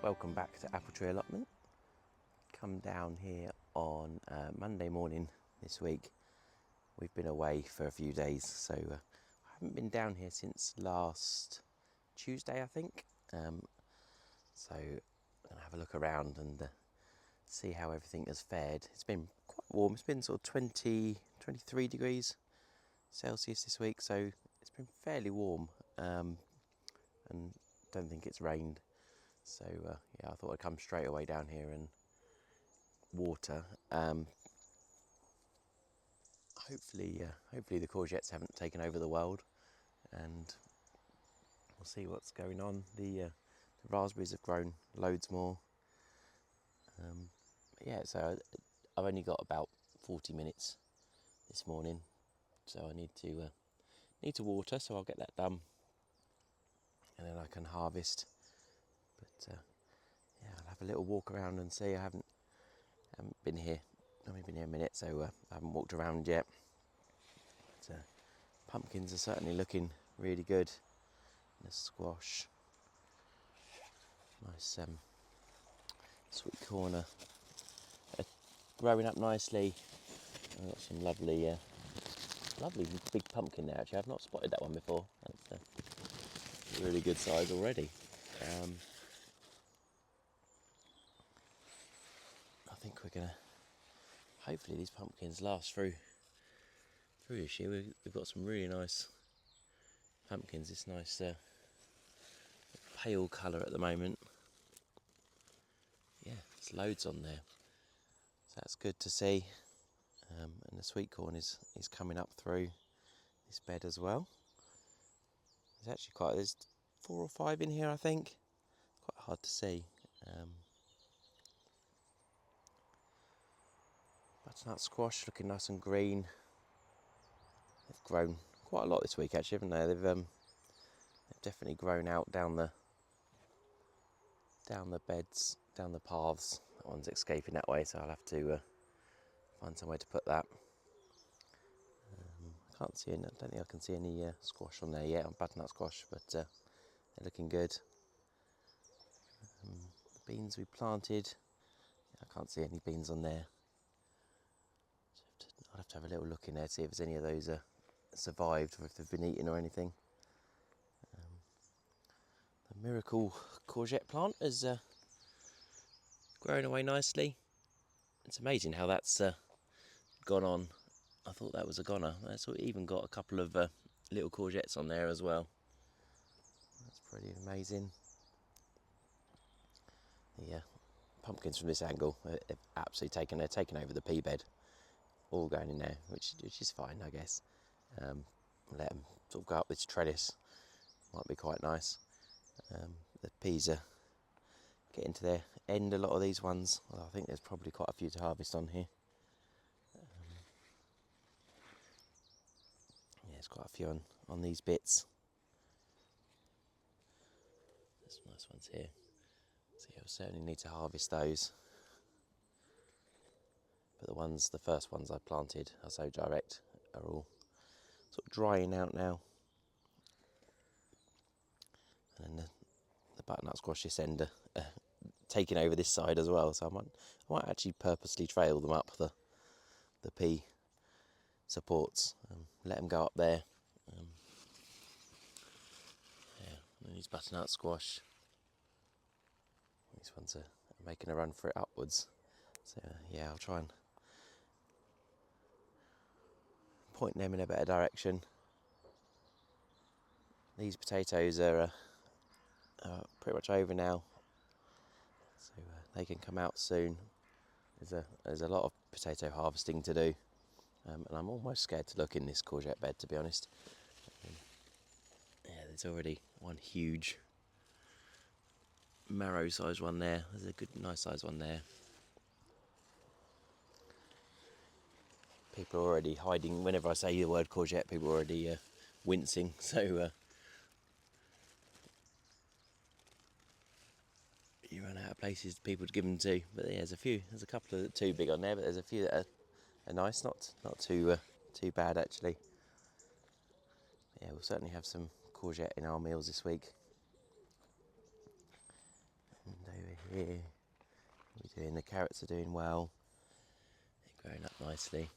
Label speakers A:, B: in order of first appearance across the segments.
A: Welcome back to Apple Tree Allotment. Come down here on Monday morning this week. We've been away for a few days, so I haven't been down here since last Tuesday, I think. So I'm going to have a look around and see how everything has fared. It's been quite warm. It's been sort of 23 degrees Celsius this week, so it's been fairly warm, and don't think it's rained. So yeah, I thought I'd come straight away down here and water. Hopefully the courgettes haven't taken over the world, and we'll see what's going on. The raspberries have grown loads more. Yeah, so I've only got about 40 minutes this morning, so I need to water. So I'll get that done, and then I can harvest. But yeah, I'll have a little walk around and see. I haven't been here. I've only been here a minute, so I haven't walked around yet. But pumpkins are certainly looking really good. And the squash, nice sweet corn are growing up nicely. I've got some lovely big pumpkin there. Actually, I've not spotted that one before. That's a really good size already. I think we're gonna. Hopefully, these pumpkins last through this year. We've got some really nice pumpkins. This nice pale colour at the moment. Yeah, there's loads on there, so that's good to see. And the sweet corn is coming up through this bed as well. There's 4 or 5 in here, I think. Quite hard to see. Butternut squash looking nice and green. They've grown quite a lot this week, actually, haven't they? They've definitely grown out down the beds, down the paths. That one's escaping that way, so I'll have to find somewhere to put that. I can't see any. I don't think I can see any squash on there yet, on butternut squash, but they're looking good. The beans we planted, I can't see any beans on there. I'll have to have a little look in there to see if there's any of those survived or if they've been eaten or anything. The miracle courgette plant is growing away nicely. It's amazing how that's gone on. I thought that was a goner. It's even got a couple of little courgettes on there as well. That's pretty amazing. The pumpkins from this angle have absolutely taken over the pea bed, all going in there, which is fine, I guess. Let them sort of go up this trellis, might be quite nice. The peas are getting to their end, a lot of these ones. Well, I think there's probably quite a few to harvest on here. Yeah, there's quite a few on these bits. There's some nice ones here. So yeah, we'll certainly need to harvest those. But the first ones I planted, are so direct, are all sort of drying out now. And then the butternut squash this end are taking over this side as well. So I might actually purposely trail them up the pea supports and let them go up there. Yeah, and these butternut squash, these ones are making a run for it upwards. So yeah, I'll try and point them in a better direction. These potatoes are pretty much over now, so they can come out soon. There's a lot of potato harvesting to do, and I'm almost scared to look in this courgette bed, to be honest. Yeah, there's already one huge marrow sized one there. There's a good nice sized one there. People are already hiding. Whenever I say the word courgette, people are already wincing, so you run out of places for people to give them to. But yeah, there's a couple that are too big on there, but there's a few that are nice, not too bad actually. Yeah, we'll certainly have some courgette in our meals this week. And over Over here, the carrots are doing well. They're growing up nicely.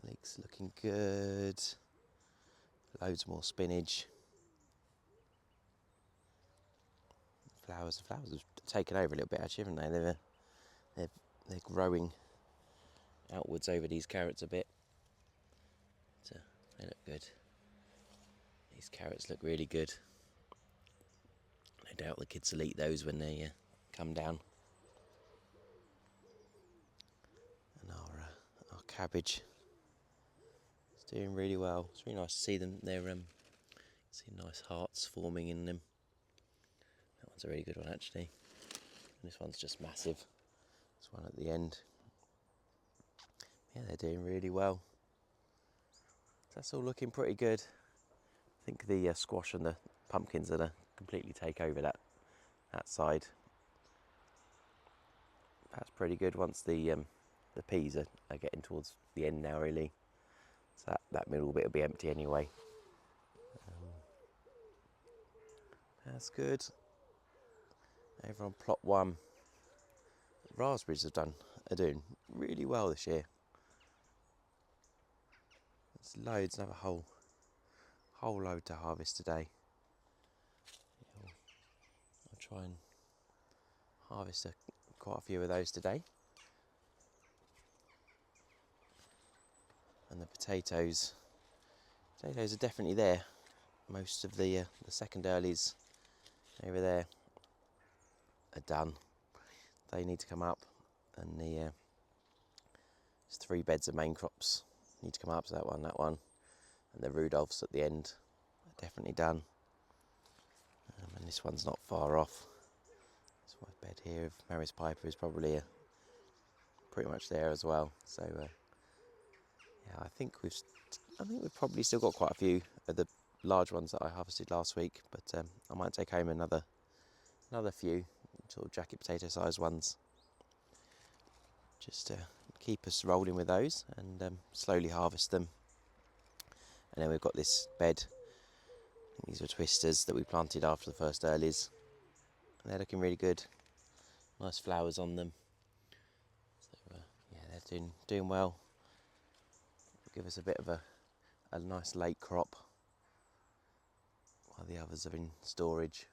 A: Leeks looking good. Loads more spinach. The flowers have taken over a little bit actually, haven't they? They're growing outwards over these carrots a bit. So they look good. These carrots look really good. No doubt the kids will eat those when they come down. And our cabbage is doing really well. It's really nice to see them. See nice hearts forming in them. That one's a really good one actually. And this one's just massive. This one at the end. Yeah, they're doing really well. So that's all looking pretty good. I think the squash and the pumpkins are going to completely take over that side. That's pretty good once the peas are getting towards the end now really. So that middle bit will be empty anyway. That's good. Over on plot 1, raspberries are doing really well this year. There's loads, another whole load to harvest today. I'll try and harvest quite a few of those today. And the potatoes are definitely there. Most of the second earlies over there are done. They need to come up, and there's 3 beds of main crops need to come up. So that one, and the Rudolphs at the end are definitely done. And this one's not far off. This one bed here of Maris Piper is probably pretty much there as well. So yeah, I think we've probably still got quite a few of the large ones that I harvested last week, but I might take home another few sort of jacket potato sized ones, just to keep us rolling with those and slowly harvest them. And then we've got this bed. These are twisters that we planted after the first earlies, and they're looking really good. Nice flowers on them. So yeah, they're doing well. Give us a bit of a nice late crop, while the others are in storage.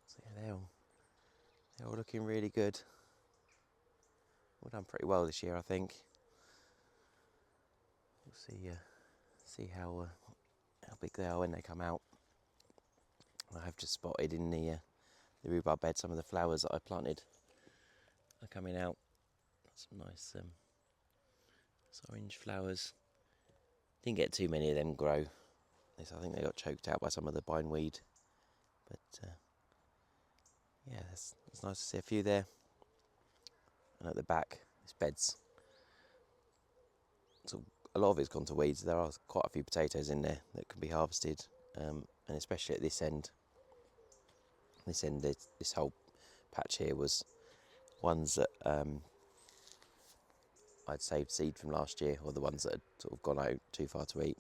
A: So yeah, they're all looking really good. We've done pretty well this year, I think. We'll see how big they are when they come out. I have just spotted in the rhubarb bed some of the flowers that I planted are coming out. Some nice orange flowers. Didn't get too many of them grow. I think they got choked out by some of the bindweed. But yeah, it's nice to see a few there. And at the back, this bed's, so a lot of it's gone to weeds. There are quite a few potatoes in there that can be harvested, and especially at this end. This whole patch here was ones that I'd saved seed from last year, or the ones that had sort of gone out too far to eat.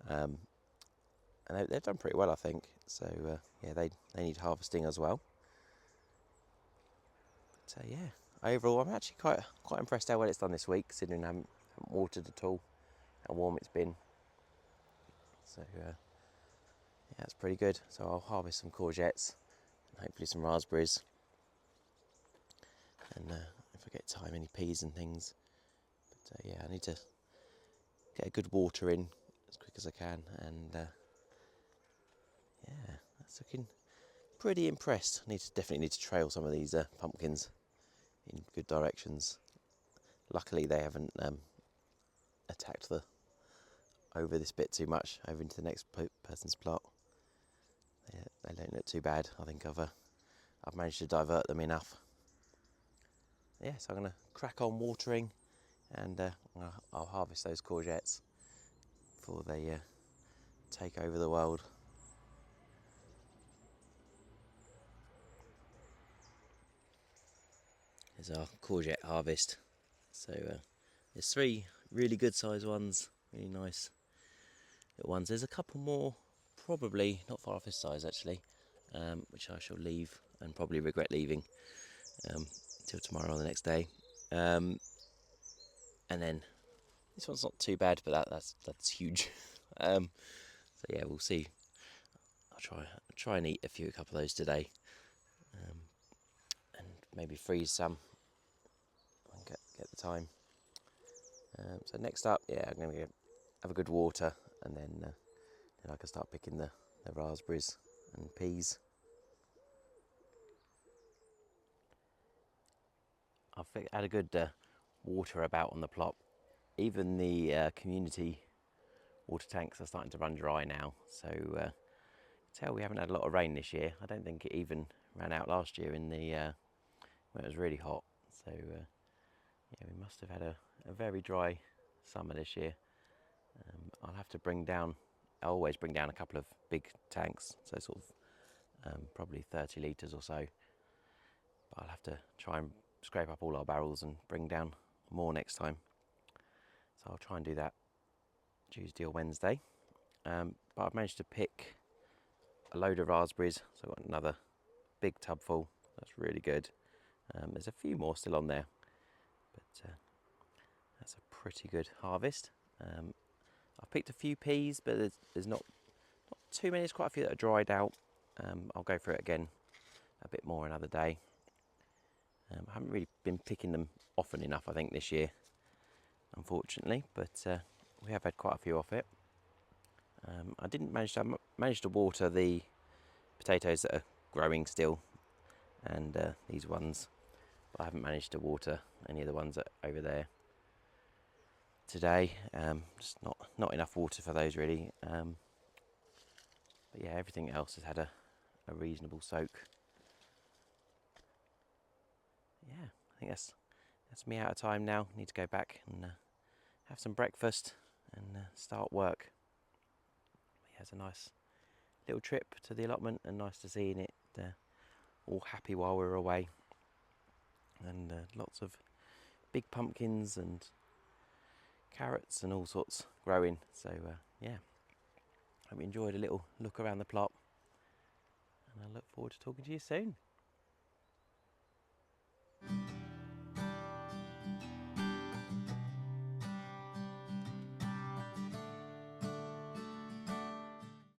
A: And they've done pretty well, I think. So yeah, they need harvesting as well. So yeah, overall I'm actually quite impressed how well it's done this week, considering I haven't watered at all, how warm it's been. So yeah, it's pretty good. So I'll harvest some courgettes and hopefully some raspberries. And if I get time, any peas and things. But yeah, I need to get a good water in as quick as I can, and yeah, that's looking pretty impressed. Definitely need to trail some of these pumpkins in good directions. Luckily they haven't attacked over this bit too much, over into the next person's plot. They don't look too bad. I think I've managed to divert them enough. Yeah, so I'm going to crack on watering, and I'll harvest those courgettes before they take over the world. There's our courgette harvest. So there's 3 really good sized ones, really nice little ones. There's a couple more probably not far off this size actually, which I shall leave and probably regret leaving until tomorrow or the next day. And then this one's not too bad, but that's huge. So yeah, we'll see. I'll try and eat a couple of those today, and maybe freeze some and get the time. So next up, yeah, I'm going to have a good water, and then I can start picking the raspberries and peas. I've had a good water about on the plot. Even the community water tanks are starting to run dry now, so tell we haven't had a lot of rain this year. I don't think it even ran out last year in the when it was really hot. So yeah, we must have had a very dry summer this year. I'll have to I always bring down a couple of big tanks, so sort of probably 30 litres or so. But I'll have to try and scrape up all our barrels and bring down more next time. So I'll try and do that Tuesday or Wednesday. But I've managed to pick a load of raspberries, so I've got another big tub full. That's really good. There's a few more still on there, but that's a pretty good harvest. I've picked a few peas, but there's not too many. There's quite a few that are dried out. I'll go through it again a bit more another day. I haven't really been picking them often enough, I think, this year, unfortunately, but we have had quite a few off it. I didn't manage to water the potatoes that are growing still, and these ones, but I haven't managed to water any of the ones that are over there today. Just not enough water for those really. But yeah, everything else has had a reasonable soak. Yeah, I think that's me out of time now. Need to go back and have some breakfast and start work. Yeah, it's a nice little trip to the allotment, and nice to see it all happy while we were away. And lots of big pumpkins and carrots and all sorts growing. So yeah, hope you enjoyed a little look around the plot, and I look forward to talking to you soon.